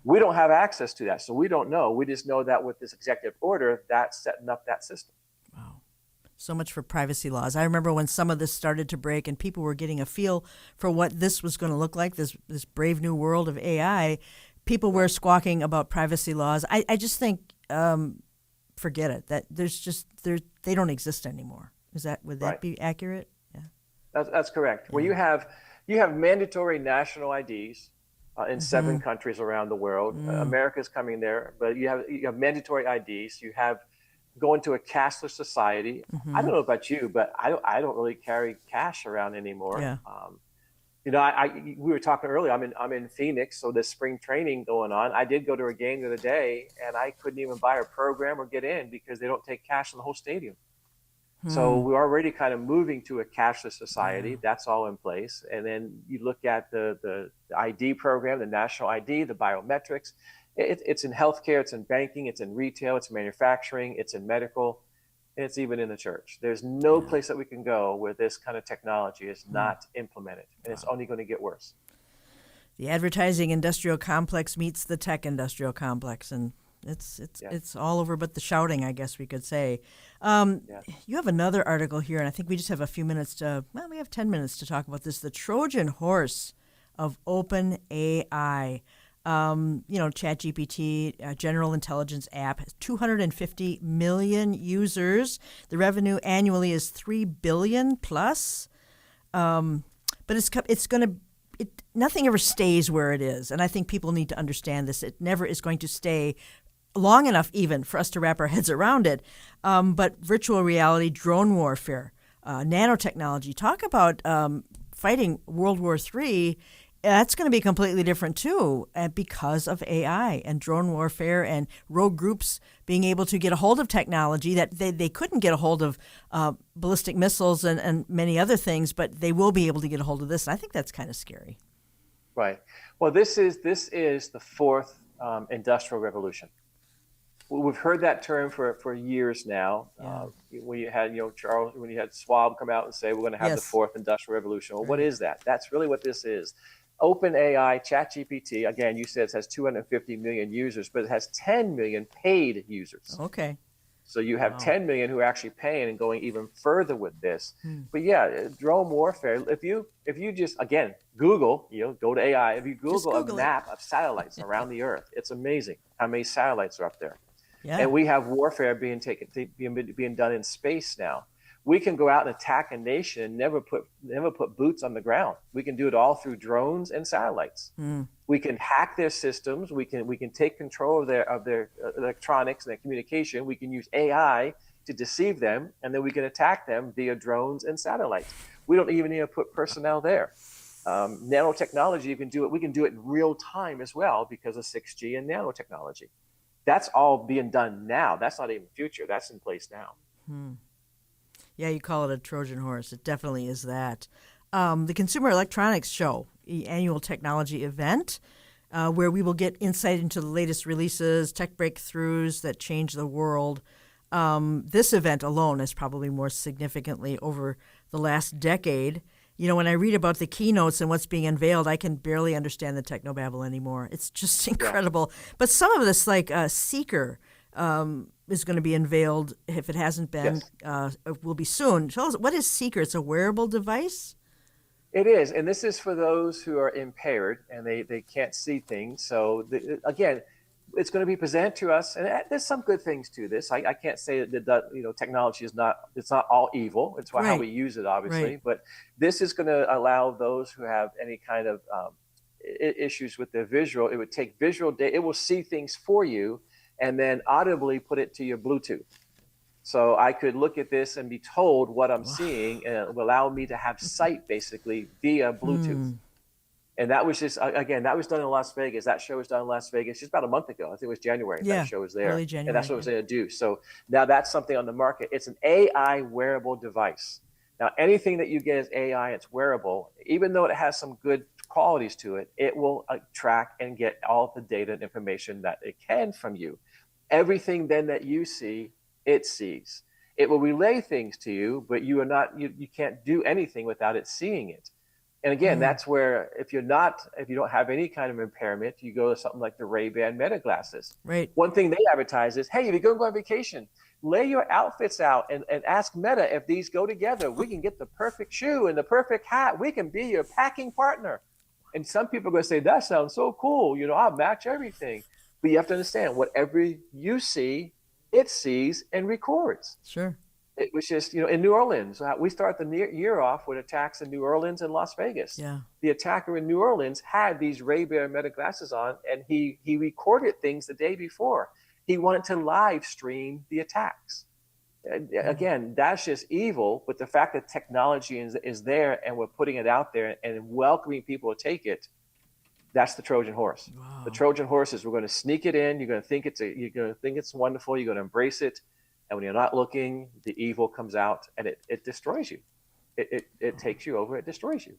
We don't have access to that, so we don't know. We just know that with this executive order, that's setting up that system. Wow. So much for privacy laws. I remember when some of this started to break and people were getting a feel for what this was going to look like, this brave new world of AI, people were squawking about privacy laws. I just think, forget it, that they don't exist anymore. Would that be accurate? Yeah. That's correct. Well, you have mandatory national IDs in 7 countries around the world. America's coming there, but you have mandatory IDs. You have going to a cashless society. I don't know about you, but I don't really carry cash around anymore. Yeah. We were talking earlier. I'm in Phoenix, so there's spring training going on. I did go to a game the other day, and I couldn't even buy a program or get in because they don't take cash in the whole stadium. So we're already kind of moving to a cashless society. That's all in place. And then you look at the ID program, the national ID, the biometrics. It's in healthcare, it's in banking, it's in retail, it's in manufacturing, it's in medical, and it's even in the church. There's no place that we can go where this kind of technology is not implemented, and it's only going to get worse. The advertising industrial complex meets the tech industrial complex, and it's all over but the shouting, I guess we could say. You have another article here, and I think we just have a few minutes we have 10 minutes to talk about this. The Trojan horse of OpenAI. ChatGPT, general intelligence app, has 250 million users. The revenue annually is $3 billion plus. But nothing ever stays where it is. And I think people need to understand this. It never is going to stay long enough even for us to wrap our heads around it. But virtual reality, drone warfare, nanotechnology, talk about fighting World War III. That's going to be completely different, too, because of AI and drone warfare and rogue groups being able to get a hold of technology that they couldn't get a hold of ballistic missiles and many other things, but they will be able to get a hold of this. And I think that's kind of scary. Right. Well, this is the fourth industrial revolution. We've heard that term for years now. Yeah. When you had, Charles, when you had Schwab come out and say, we're going to have the Yes. fourth industrial revolution. Well, what Right. is that? That's really what this is. OpenAI, ChatGPT, again, you said it has 250 million users, but it has 10 million paid users. Okay. So you have Wow. 10 million who are actually paying and going even further with this. Hmm. But yeah, drone warfare, if you just, again, Google, go to AI, if you Google a Google it. map of satellites around the earth, it's amazing how many satellites are up there. Yeah. And we have warfare being done in space now. We can go out and attack a nation and never put boots on the ground. We can do it all through drones and satellites. We can hack their systems. We can take control of their electronics and their communication. We can use AI to deceive them, and then we can attack them via drones and satellites. We don't even need to put personnel there. Nanotechnology, you can do it. We can do it in real time as well because of 6G and nanotechnology. That's all being done now. That's not even future. That's in place now. Yeah, you call it a Trojan horse. It definitely is that. The Consumer Electronics Show, the annual technology event, where we will get insight into the latest releases, tech breakthroughs that change the world. This event alone is probably more significantly over the last decade. When I read about the keynotes and what's being unveiled, I can barely understand the technobabble anymore. It's just incredible. Yeah. But some of this, like Seeker, is going to be unveiled, if it hasn't been, will be soon. Tell us, what is Seeker? It's a wearable device? It is, and this is for those who are impaired and they can't see things. So, again, it's going to be presented to us, and there's some good things to this. I can't say that technology it's not all evil. It's how we use it, obviously. Right. But this is going to allow those who have any kind of issues with their visual. It would take visual data. It will see things for you, and then audibly put it to your Bluetooth. So I could look at this and be told what I'm seeing, and it will allow me to have sight basically via Bluetooth. And that was just, again, that was done in Las Vegas. That show was done in Las Vegas just about a month ago. I think it was January. That show was there. Early January. And that's what it was going to do. So now that's something on the market. It's an AI wearable device. Now, anything that you get as AI, it's wearable. Even though it has some good qualities to it, it will track and get all the data and information that it can from you. Everything then that you see, it sees. It will relay things to you, but you can't do anything without it seeing it. And again, that's where if you don't have any kind of impairment, you go to something like the Ray-Ban Meta glasses. Right. One thing they advertise is, hey, if you're going to go on vacation, lay your outfits out and ask Meta if these go together. We can get the perfect shoe and the perfect hat. We can be your packing partner. And some people are going to say, that sounds so cool. I'll match everything. But you have to understand, whatever you see, it sees and records. Sure. It was just, in New Orleans, we start the year off with attacks in New Orleans and Las Vegas. Yeah. The attacker in New Orleans had these Ray-Ban Meta glasses on, and he recorded things the day before. He wanted to live stream the attacks. Again, that's just evil, but the fact that technology is there and we're putting it out there and welcoming people to take it, that's the Trojan horse. Wow. The Trojan horse is we're going to sneak it in. You're going to think it's wonderful. You're going to embrace it. And when you're not looking, the evil comes out and it destroys you. It takes you over. It destroys you.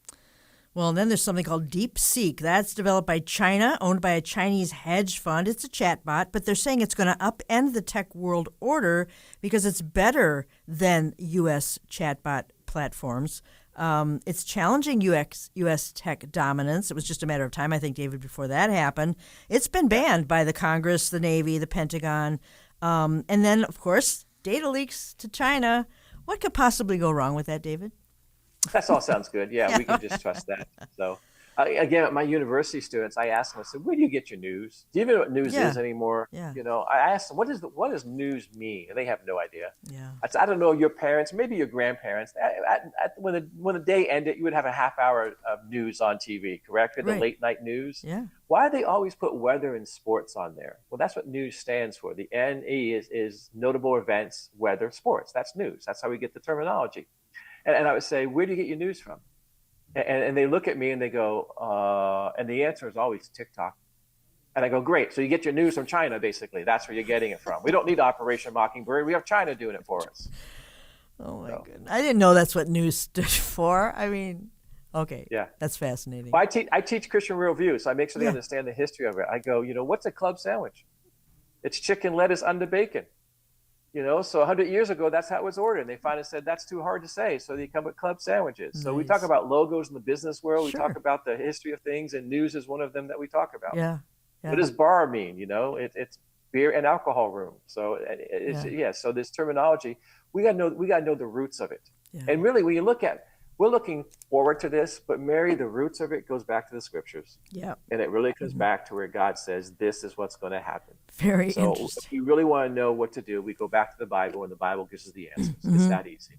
Well, and then there's something called DeepSeek. That's developed by China, owned by a Chinese hedge fund. It's a chatbot, but they're saying it's going to upend the tech world order because it's better than U.S. chatbot platforms. It's challenging U.S. tech dominance. It was just a matter of time, I think, David, before that happened. It's been banned by the Congress, the Navy, the Pentagon. And then, of course, data leaks to China. What could possibly go wrong with that, David? That all sounds good. Yeah, we can just trust that. So, again, my university students, I ask them, I said, where do you get your news? Do you even know what news is anymore? Yeah. I asked them, what does news mean? And they have no idea. Yeah. I don't know, your parents, maybe your grandparents, when the day ended, you would have a half hour of news on TV, correct? The late night news. Yeah. Why do they always put weather and sports on there? Well, that's what news stands for. The NE is notable events, weather, sports. That's news. That's how we get the terminology. And I would say, where do you get your news from? And they look at me and they go, and the answer is always TikTok. And I go, great. So you get your news from China, basically. That's where you're getting it from. We don't need Operation Mockingbird. We have China doing it for us. Oh, my goodness. I didn't know that's what news stood for. I mean, okay. Yeah. That's fascinating. Well, I teach Christian worldview, so I make sure they understand the history of it. I go, what's a club sandwich? It's chicken, lettuce, under bacon. So 100 years ago, that's how it was ordered. And they finally said, that's too hard to say. So they come with club sandwiches. Nice. So we talk about logos in the business world. Sure. We talk about the history of things, and news is one of them that we talk about. Yeah. What does bar mean? It's beer and alcohol room. So so this terminology, we got to know the roots of it. Yeah. And really, when you look at, we're looking forward to this, but Mary, the roots of it goes back to the scriptures. Yeah. And it really comes back to where God says, this is what's going to happen. Very so interesting. If you really want to know what to do, we go back to the Bible, and the Bible gives us the answers. It's that easy.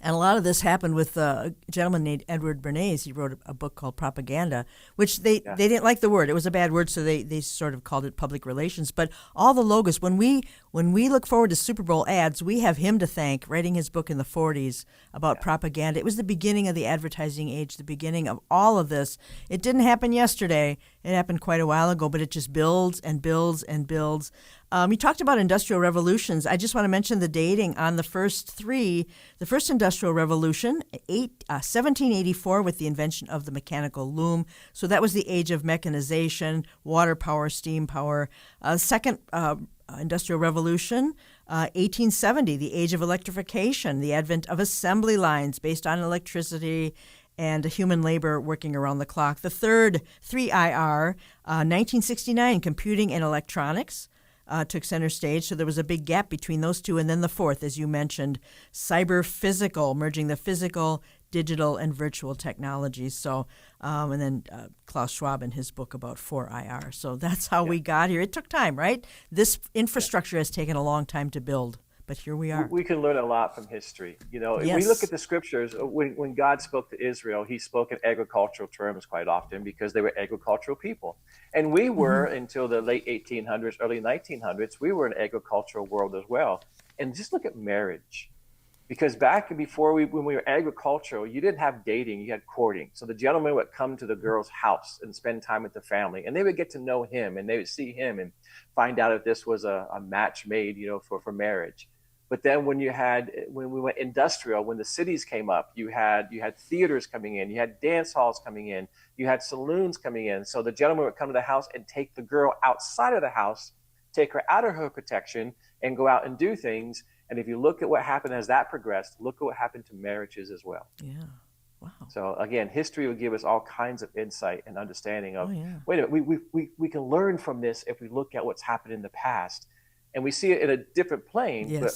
And a lot of this happened with a gentleman named Edward Bernays. He wrote a book called Propaganda, which they didn't like the word. It was a bad word, so they sort of called it public relations. But all the logos, when we look forward to Super Bowl ads, we have him to thank, writing his book in the 40s about propaganda. It was the beginning of the advertising age, the beginning of all of this. It didn't happen yesterday. It happened quite a while ago, but it just builds and builds and builds. You talked about industrial revolutions. I just want to mention the dating on the first three. The first industrial revolution, 1784, with the invention of the mechanical loom. So that was the age of mechanization, water power, steam power. Second industrial revolution, 1870, the age of electrification, the advent of assembly lines based on electricity and human labor working around the clock. The third, 3IR, 1969, computing and electronics. Took center stage, so there was a big gap between those two. And then the fourth, as you mentioned, cyber-physical, merging the physical, digital, and virtual technologies. So, and then Klaus Schwab in his book about 4IR. So that's how we got here. It took time, right? This infrastructure has taken a long time to build, but here we are. We can learn a lot from history. If we look at the scriptures, when God spoke to Israel, he spoke in agricultural terms quite often because they were agricultural people. And we were, until the late 1800s, early 1900s, we were an agricultural world as well. And just look at marriage. Because back before when we were agricultural, you didn't have dating, you had courting. So the gentleman would come to the girl's house and spend time with the family, and they would get to know him, and they would see him and find out if this was a match made, for marriage. But then when we went industrial, when the cities came up, you had theaters coming in, you had dance halls coming in, you had saloons coming in. So the gentleman would come to the house and take the girl outside of the house, take her out of her protection, and go out and do things. And if you look at what happened as that progressed, look at what happened to marriages as well. Yeah. Wow. So again, history will give us all kinds of insight and understanding of, wait a minute, we can learn from this if we look at what's happened in the past. And we see it in a different plane, but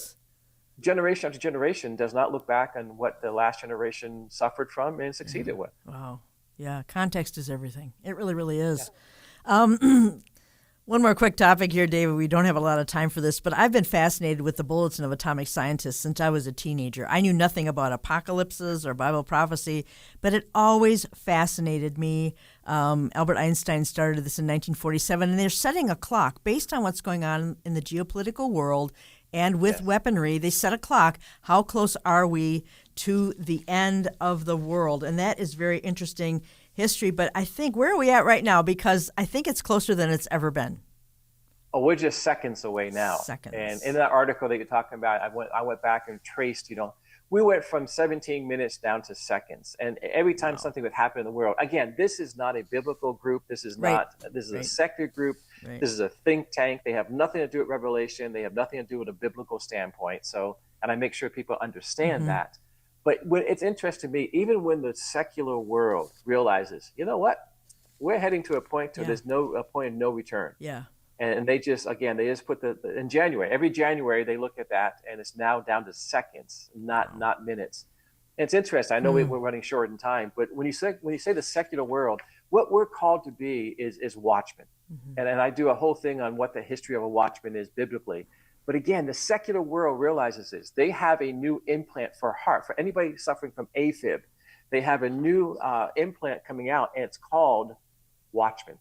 generation after generation does not look back on what the last generation suffered from and succeeded with. Wow. Yeah, context is everything. It really, really is. One more quick topic here, David. We don't have a lot of time for this, but I've been fascinated with the Bulletin of Atomic Scientists since I was a teenager. I knew nothing about apocalypses or Bible prophecy, but it always fascinated me. Albert Einstein started this in 1947, and they're setting a clock based on what's going on in the geopolitical world. And with weaponry, they set a clock. How close are we to the end of the world? And that is very interesting history. But I think, where are we at right now? Because I think it's closer than it's ever been. Oh, we're just seconds away now. Seconds. And in that article that you're talking about, I went back and traced, we went from 17 minutes down to seconds. And every time something would happen in the world, again, this is not a biblical group. This is a secular group. Right. This is a think tank. They have nothing to do with Revelation. They have nothing to do with a biblical standpoint. So, and I make sure people understand that. But it's interesting to me, even when the secular world realizes, you know what, we're heading to a point where there's a point of no return. Yeah. And they just put in January, every January they look at that, and it's now down to seconds, not minutes. And it's interesting. I know we're running short in time, but when you say the secular world, what we're called to be is watchmen. And I do a whole thing on what the history of a watchman is biblically. But again, the secular world realizes this. They have a new implant for heart. For anybody suffering from AFib, they have a new implant coming out, and it's called Watchman.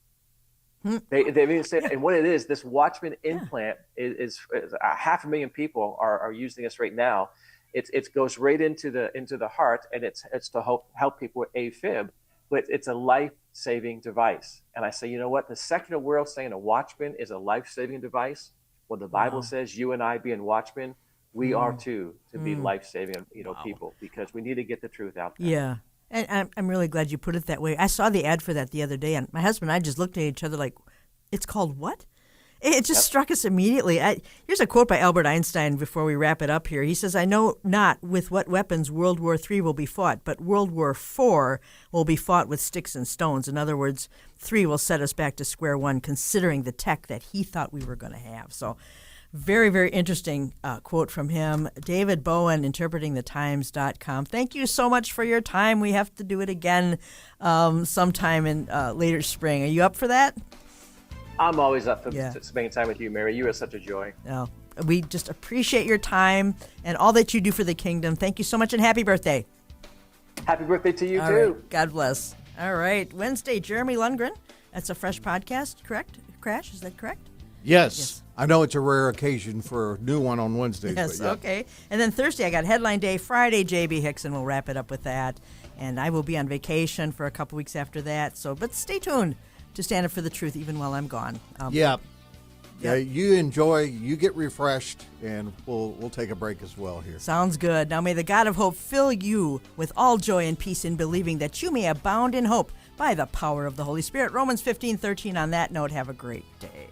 They even said, and what it is, this Watchman implant is 500,000 people are using this right now. It goes right into the heart, and it's to help people with AFib, but it's a life-saving device. And I say, you know what? The secular world saying a Watchman is a life-saving device. Well, the Bible says you and I being watchmen, we are too to be life-saving, people, because we need to get the truth out there. Yeah. And I'm really glad you put it that way. I saw the ad for that the other day, and my husband and I just looked at each other like, it's called what? It just struck us immediately. Here's a quote by Albert Einstein before we wrap it up here. He says, "I know not with what weapons World War III will be fought, but World War IV will be fought with sticks and stones." In other words, 3 will set us back to square one, considering the tech that he thought we were going to have. So very, very interesting quote from him. David Bowen, interpretingthetimes.com. Thank you so much for your time. We have to do it again sometime in later spring. Are you up for that? I'm always up for spending time with you, Mary. You are such a joy. No, we just appreciate your time and all that you do for the kingdom. Thank you so much, and happy birthday. Happy birthday to you, all too. Right. God bless. All right. Wednesday, Jeremy Lundgren. That's a fresh podcast, correct? Crash, is that correct? Yes. I know it's a rare occasion for a new one on Wednesdays. Yes, but yeah. Okay. And then Thursday, I got Headline Day. Friday, J.B. Hickson will wrap it up with that. And I will be on vacation for a couple weeks after that. But stay tuned to Stand Up for the Truth even while I'm gone. Yeah, you enjoy, you get refreshed, and we'll take a break as well here. Sounds good. Now may the God of hope fill you with all joy and peace in believing, that you may abound in hope by the power of the Holy Spirit. Romans 15:13. On that note, have a great day.